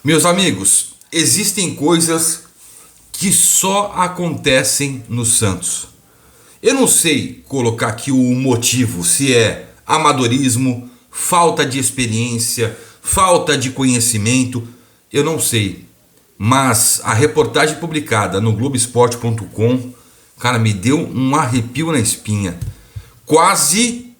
Meus amigos, existem coisas que só acontecem no Santos. Eu não sei colocar aqui o motivo, se é amadorismo, falta de experiência, falta de conhecimento, eu não sei. Mas a reportagem publicada no Globoesporte.com, cara, me deu um arrepio na espinha. Quase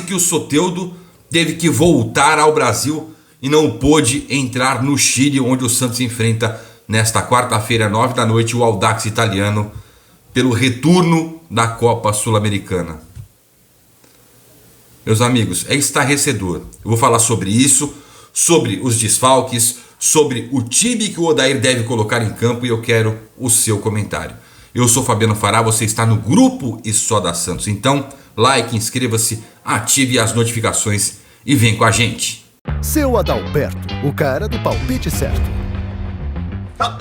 que o Soteldo teve que voltar ao Brasil e não pôde entrar no Chile, onde o Santos enfrenta nesta quarta-feira, 9 da noite, o Audax Italiano pelo retorno da Copa Sul-Americana. Meus amigos, é estarrecedor. Eu vou falar sobre isso, sobre os desfalques, sobre o time que o Odair deve colocar em campo e eu quero o seu comentário. Eu sou Fabiano Fará, você está no Grupo e Só da Santos. Então, like, inscreva-se, ative as notificações e vem com a gente. Seu Adalberto, o cara do palpite certo.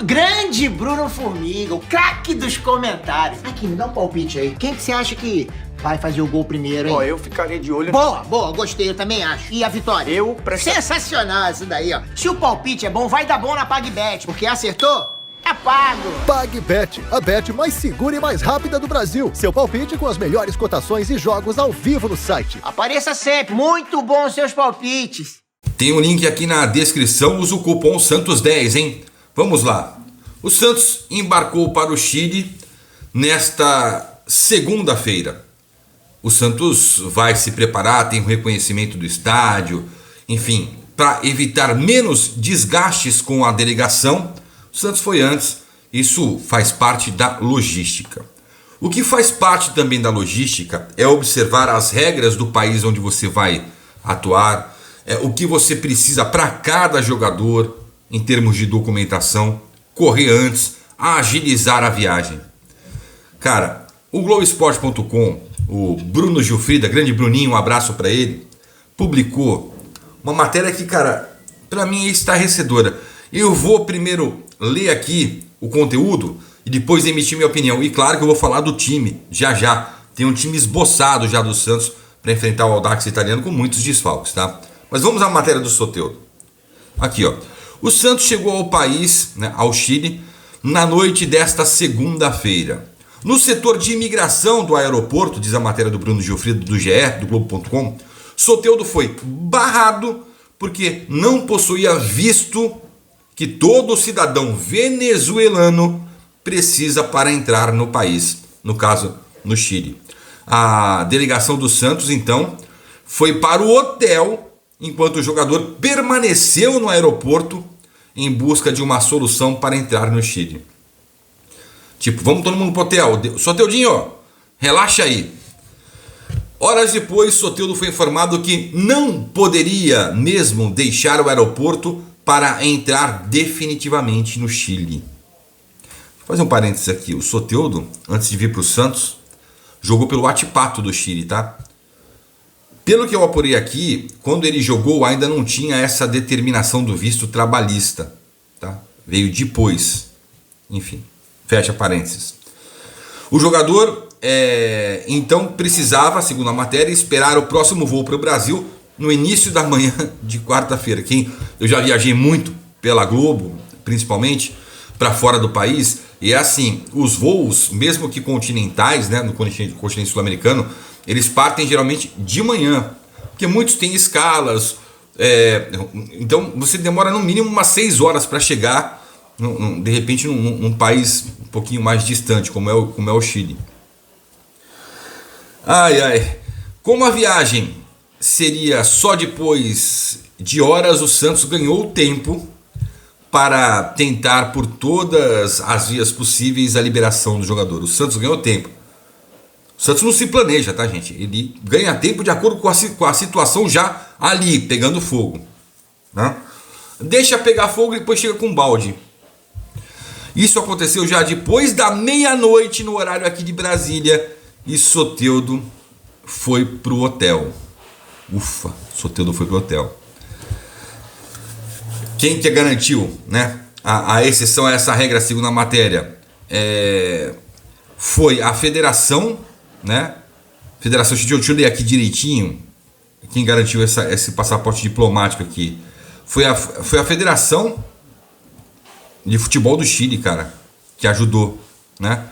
Grande Bruno Formiga, o craque dos comentários. Aqui, me dá um palpite aí. Quem que você acha que vai fazer o gol primeiro, hein? Ó, eu ficaria de olho... Boa, gostei, eu também acho. E a vitória? Sensacional isso daí, ó. Se o palpite é bom, vai dar bom na PagBet, porque acertou, é pago. PagBet, a bet mais segura e mais rápida do Brasil. Seu palpite com as melhores cotações e jogos ao vivo no site. Apareça sempre, muito bom os seus palpites. Tem um link aqui na descrição, usa o cupom Santos10, hein? Vamos lá. O Santos embarcou para o Chile nesta segunda-feira. O Santos vai se preparar, tem um reconhecimento do estádio, enfim, para evitar menos desgastes com a delegação. O Santos foi antes, isso faz parte da logística. O que faz parte também da logística é observar as regras do país onde você vai atuar, o que você precisa para cada jogador em termos de documentação, correr antes, agilizar a viagem. Cara, o Globoesporte.com, o Bruno Gilfrida, grande Bruninho, um abraço para ele, publicou uma matéria que, cara, para mim é estarrecedora. Eu vou primeiro ler aqui o conteúdo e depois emitir minha opinião. E claro que eu vou falar do time, já. Tem um time esboçado já do Santos para enfrentar o Audax Italiano com muitos desfalques, tá? Mas vamos à matéria do Soteldo. Aqui, ó. O Santos chegou ao país, ao Chile, na noite desta segunda-feira. No setor de imigração do aeroporto, diz a matéria do Bruno Gilfrido, do GE, do Globo.com, Soteldo foi barrado porque não possuía visto que todo cidadão venezuelano precisa para entrar no país, no caso, no Chile. A delegação do Santos, então, foi para o hotel enquanto o jogador permaneceu no aeroporto em busca de uma solução para entrar no Chile. Tipo, vamos todo mundo pro hotel. Soteldinho, relaxa aí. Horas depois, Soteldo foi informado que não poderia mesmo deixar o aeroporto para entrar definitivamente no Chile. Vou fazer um parênteses aqui. O Soteldo, antes de vir para o Santos, jogou pelo Huachipato do Chile, tá? Pelo que eu apurei aqui, quando ele jogou ainda não tinha essa determinação do visto trabalhista, tá? Veio depois. Enfim, fecha parênteses. O jogador então precisava, segundo a matéria, esperar o próximo voo para o Brasil no início da manhã de quarta-feira. Eu já viajei muito pela Globo, principalmente para fora do país, e é assim, os voos, mesmo que continentais, no continente sul-americano, eles partem geralmente de manhã, porque muitos têm escalas, então você demora no mínimo umas 6 horas para chegar, de repente, num país um pouquinho mais distante, como é o Chile. Como a viagem seria só depois de horas, o Santos ganhou tempo para tentar por todas as vias possíveis a liberação do jogador. O Santos ganhou tempo. O Santos não se planeja, tá, gente? Ele ganha tempo de acordo com a situação já ali, pegando fogo, né? Deixa pegar fogo e depois chega com um balde. Isso aconteceu já depois da meia-noite no horário aqui de Brasília e Soteldo foi pro hotel. Ufa, Soteldo foi pro hotel. Quem que garantiu, a exceção a essa regra segundo a matéria? Foi a federação, Federação, deixa eu ler aqui direitinho. Quem garantiu esse passaporte diplomático aqui? Foi a federação de futebol do Chile, cara, que ajudou, né?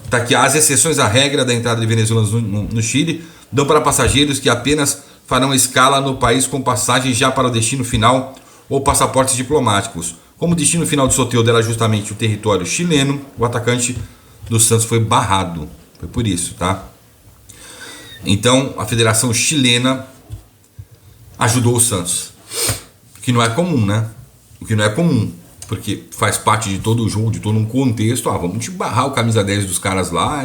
Tá aqui, as exceções à regra da entrada de venezuelanos no Chile dão para passageiros que apenas farão escala no país com passagem já para o destino final ou passaportes diplomáticos. Como o destino final do Soteldo era justamente o território chileno, o atacante do Santos foi barrado. Foi por isso, tá? Então, a Federação Chilena ajudou o Santos. O que não é comum, né? O que não é comum. Porque faz parte de todo o jogo, de todo um contexto. Vamos te barrar o camisa 10 dos caras lá.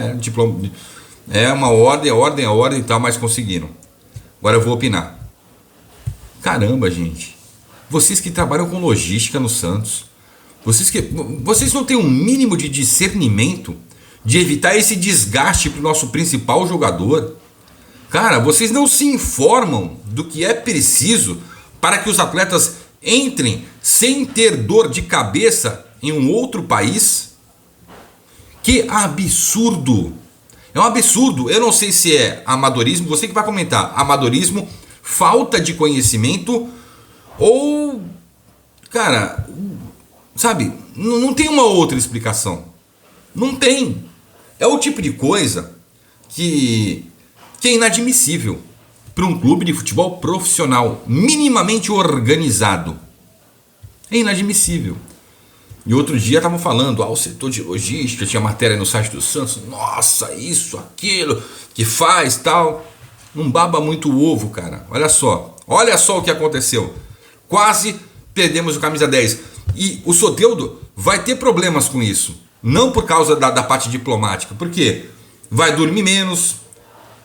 É uma ordem e tal, mas conseguiram. Agora eu vou opinar. Caramba, gente. Vocês que trabalham com logística no Santos, vocês não têm um mínimo de discernimento de evitar esse desgaste para o nosso principal jogador? Cara, vocês não se informam do que é preciso para que os atletas entrem sem ter dor de cabeça em um outro país? Que absurdo! É um absurdo. Eu não sei se é amadorismo, você que vai comentar, amadorismo, falta de conhecimento ou, cara, sabe, não tem uma outra explicação. Não tem. É o tipo de coisa que é inadmissível para um clube de futebol profissional, minimamente organizado. É inadmissível. E outro dia estavam falando, o setor de logística, tinha matéria no site do Santos, nossa, isso, aquilo, que faz, tal. Não baba muito o ovo, cara. Olha só o que aconteceu. Quase perdemos o camisa 10. E o Soteldo vai ter problemas com isso. Não por causa da parte diplomática. Por quê? Vai dormir menos,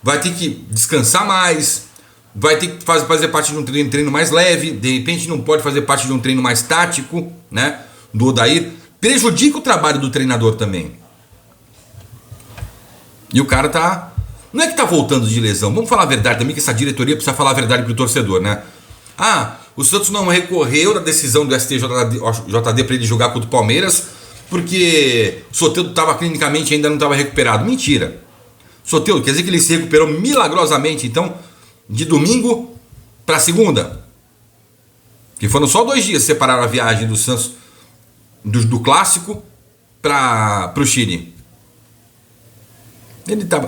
vai ter que descansar mais, vai ter que fazer parte de um treino mais leve, de repente não pode fazer parte de um treino mais tático, né? Do Odair. Prejudica o trabalho do treinador também. E o cara tá... Não é que tá voltando de lesão. Vamos falar a verdade também, que essa diretoria precisa falar a verdade pro torcedor, né? O Santos não recorreu da decisão do STJD para ele jogar contra o Palmeiras porque o Soteldo estava clinicamente e ainda não estava recuperado. Mentira. Soteldo, quer dizer que ele se recuperou milagrosamente, então, de domingo para segunda. Que foram só 2 dias que separaram a viagem do Santos do clássico para o Chile.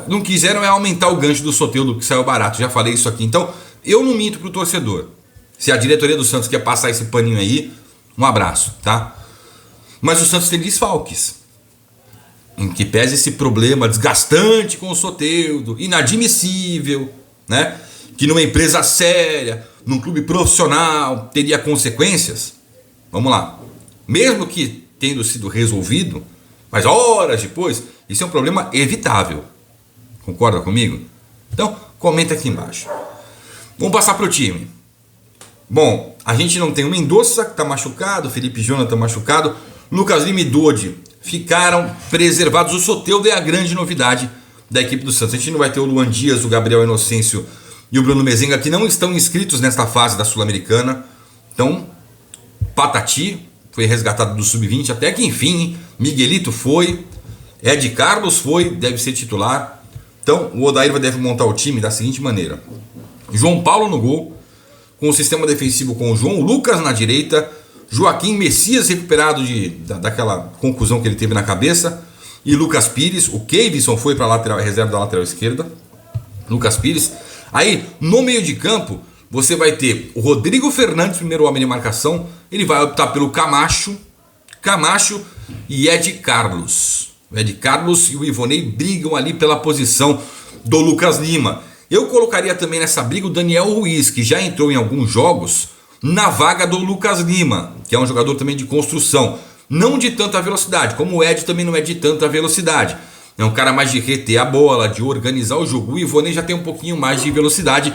Não quiseram aumentar o gancho do Soteldo, que saiu barato. Já falei isso aqui. Então, eu não minto pro torcedor. Se a diretoria do Santos quer passar esse paninho aí, um abraço, tá? Mas o Santos tem desfalques. Em que pese esse problema desgastante com o Soteldo, inadmissível, né? Que numa empresa séria, num clube profissional, teria consequências. Vamos lá. Mesmo que tendo sido resolvido, mas horas depois, isso é um problema evitável. Concorda comigo? Então, comenta aqui embaixo. Vamos passar para o time. Bom, a gente não tem o Mendonça, que está machucado, Felipe Jonathan machucado, Lucas Lima e Dodi ficaram preservados. O Soteldo é a grande novidade da equipe do Santos. A gente não vai ter o Luan Dias, o Gabriel Inocêncio e o Bruno Mezenga, que não estão inscritos nesta fase da Sul-Americana. Então, Patati foi resgatado do Sub-20, até que enfim, hein? Miguelito foi, Ed Carlos foi, deve ser titular. Então, o Odair deve montar o time da seguinte maneira: João Paulo no gol, com o sistema defensivo com o João Lucas na direita, Joaquim Messias recuperado daquela conclusão que ele teve na cabeça, e Lucas Pires. O Kevison foi para a reserva da lateral esquerda, Lucas Pires. Aí, no meio de campo, você vai ter o Rodrigo Fernandes, primeiro homem de marcação. Ele vai optar pelo Camacho e Ed Carlos. O Ed Carlos e o Ivonei brigam ali pela posição do Lucas Lima. Eu colocaria também nessa briga o Daniel Ruiz, que já entrou em alguns jogos na vaga do Lucas Lima, que é um jogador também de construção. Não de tanta velocidade, como o Ed também não é de tanta velocidade. É um cara mais de reter a bola, de organizar o jogo. O Ivonei já tem um pouquinho mais de velocidade,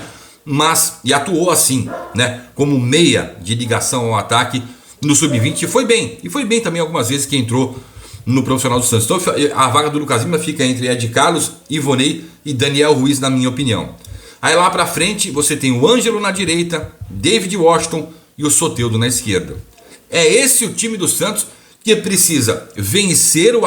e atuou assim, né, como meia de ligação ao ataque no Sub-20 e foi bem também algumas vezes que entrou no profissional do Santos. Então a vaga do Lucas Lima fica entre Ed Carlos, Ivonei e Daniel Ruiz, na minha opinião. Aí lá pra frente você tem o Ângelo na direita, David Washington e o Soteldo na esquerda. É esse o time do Santos, que precisa vencer o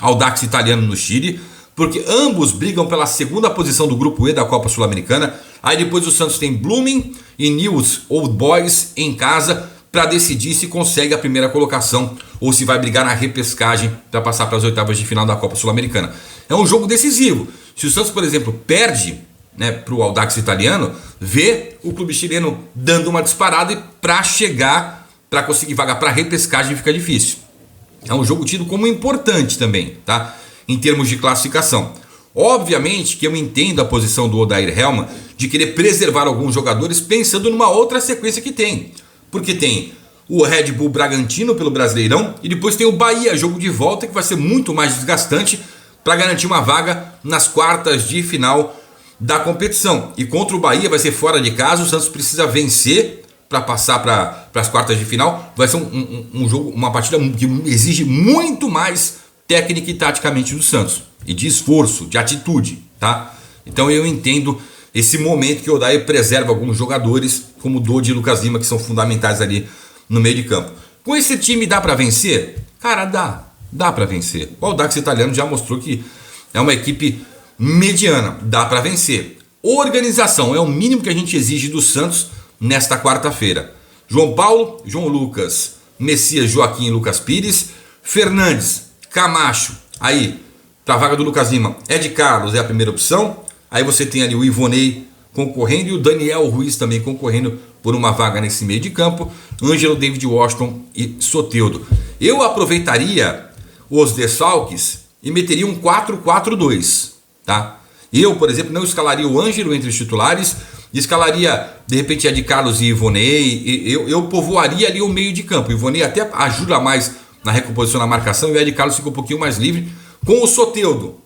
Audax Italiano no Chile, porque ambos brigam pela segunda posição do grupo E da Copa Sul-Americana. Aí depois o Santos tem Blooming e News Old Boys em casa, para decidir se consegue a primeira colocação ou se vai brigar na repescagem para passar para as oitavas de final da Copa Sul-Americana. É um jogo decisivo. Se o Santos, por exemplo, perde, né, para o Audax Italiano, vê o clube chileno dando uma disparada e para chegar, para conseguir vaga para repescagem fica difícil. É um jogo tido como importante também, tá? Em termos de classificação. Obviamente que eu entendo a posição do Odair Hellmann de querer preservar alguns jogadores pensando numa outra sequência que tem. Porque tem o Red Bull Bragantino pelo Brasileirão e depois tem o Bahia, jogo de volta que vai ser muito mais desgastante para garantir uma vaga nas quartas de final da competição. E contra o Bahia vai ser fora de casa, o Santos precisa vencer para passar para as quartas de final. Vai ser um jogo, uma partida que exige muito mais técnica e taticamente do Santos. E de esforço, de atitude, tá? Então eu entendo esse momento que o Odair preserva alguns jogadores, como o Dodi e Lucas Lima, que são fundamentais ali no meio de campo. Com esse time dá para vencer? Cara, dá para vencer. O Audax Italiano já mostrou que é uma equipe mediana, dá para vencer. Organização é o mínimo que a gente exige do Santos nesta quarta-feira. João Paulo, João Lucas, Messias, Joaquim e Lucas Pires, Fernandes, Camacho, aí para a vaga do Lucas Lima, Ed Carlos é a primeira opção. Aí você tem ali o Ivonei concorrendo e o Daniel Ruiz também concorrendo por uma vaga nesse meio de campo. Ângelo, David Washington e Soteldo. Eu aproveitaria os desfalques e meteria um 4-4-2, tá? Eu, por exemplo, não escalaria o Ângelo entre os titulares, escalaria de repente Ed Carlos e Ivonei. Eu povoaria ali o meio de campo. O Ivonei até ajuda mais na recomposição na marcação e o Ed Carlos fica um pouquinho mais livre com o Soteldo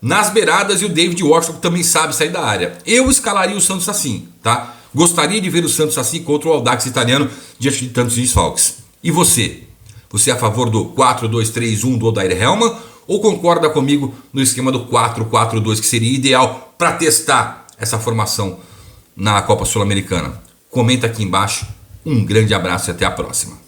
nas beiradas e o David Washington que também sabe sair da área. Eu escalaria o Santos assim, tá? Gostaria de ver o Santos assim contra o Audax Italiano diante de tantos desfalques. E você? Você é a favor do 4-2-3-1 do Odair Hellmann ou concorda comigo no esquema do 4-4-2 que seria ideal para testar essa formação na Copa Sul-Americana? Comenta aqui embaixo. Um grande abraço e até a próxima.